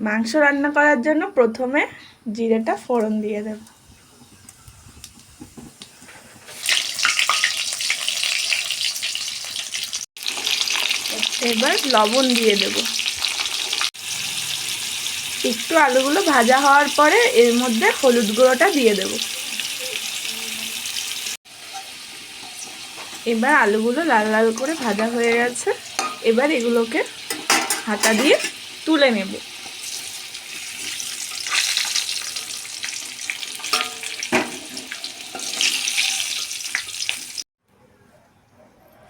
মাংস রান্না করার জন্য প্রথমে জিরেটা ফোড়ন দিয়ে দেব। এবার লবণ দিয়ে দেব। একটু আলুগুলো ভাজা হওয়ার পরে এর মধ্যে হলুদ গুঁড়োটা দিয়ে দেব। এবার আলুগুলো লাল লাল করে ভাজা হয়ে গেছে। এবার এগুলোকে হাতা দিয়ে তুলে নেব।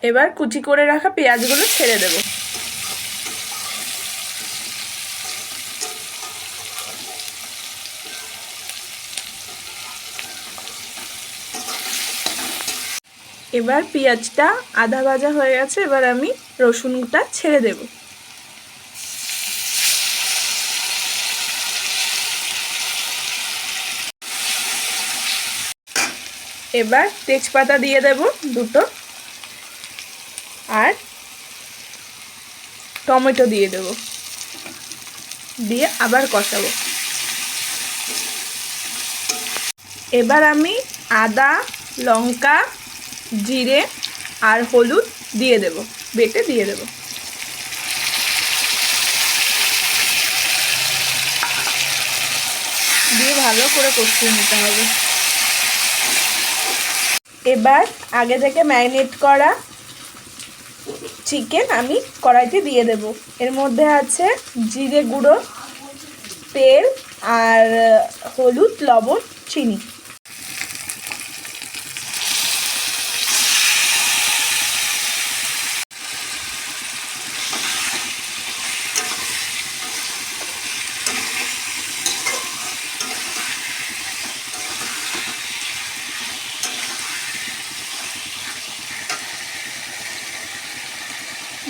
এবার কুচি করে রাখা পেঁয়াজগুলো ছেড়ে দেব। এবার পেঁয়াজটা আধা ভাজা হয়ে গেছে, এবার আমি রসুনটা ছেড়ে দেব। এবার তেজপাতা দিয়ে দেব দুটো, আর টমেটো দিয়ে দেব, দিয়ে আবার কষাবো। এবার আমি আদা, লঙ্কা, জিরে আর হলুদ দিয়ে দেব, বেটে দিয়ে দেব। দিয়ে ভালো করে কষিয়ে নিতে হবে। এবার আগে থেকে ম্যারিনেট করা চিকেন আমি কড়াইতে দিয়ে দেব। এর মধ্যে আছে জিরে গুঁড়ো, তেল আর হলুদ, লবণ, চিনি।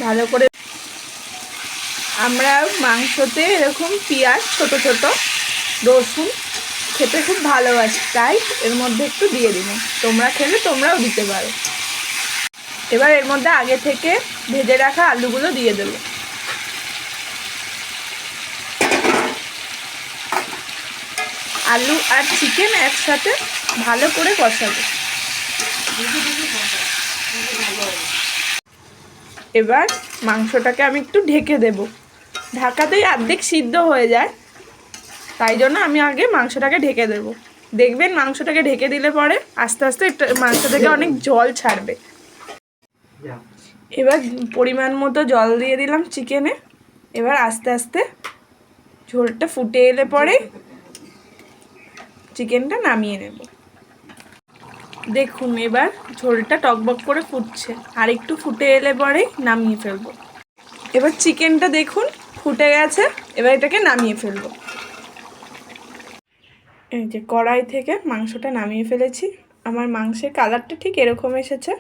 ভালো করে আমরা মাংসতে এরকম পেঁয়াজ ছোট ছোট, রসুন খেতে খুব ভালোবাসি, তাই এর মধ্যে একটু দিয়ে দিন। তোমরা খেলে তোমরাও দিতে পারো। এবার এর মধ্যে আগে থেকে ভেজে রাখা আলুগুলো দিয়ে দেবো। আলু আর চিকেন একসাথে ভালো করে কষাবো। এবার মাংসটাকে আমি একটু ঢেকে দেব। ঢাকাতেই অর্ধেক সিদ্ধ হয়ে যায়, তাই জন্য আমি আগে মাংসটাকে ঢেকে দেব। দেখবেন মাংসটাকে ঢেকে দিলে পরে আস্তে আস্তে মাংস থেকে অনেক জল ছাড়বে। এবার পরিমাণ মতো জল দিয়ে দিলাম চিকেনে। এবার আস্তে আস্তে ঝোলটা ফুটে এলে পরে চিকেনটা নামিয়ে নেব। দেখুন এবার ঝোলটা টকবক করে ফুটছে, আর একটু ফুটে এলে পরেই নামিয়ে ফেলবো। এবার চিকেনটা দেখুন ফুটে গেছে, এবার এটাকে নামিয়ে ফেলবো। এই যে কড়াই থেকে মাংসটা নামিয়ে ফেলেছি। আমার মাংসের কালারটা ঠিক এরকম এসেছে।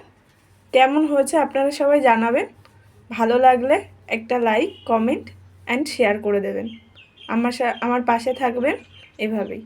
কেমন হয়েছে আপনারা সবাই জানাবেন। ভালো লাগলে একটা লাইক, কমেন্ট অ্যান্ড শেয়ার করে দেবেন। আমার পাশে থাকবেন এভাবেই।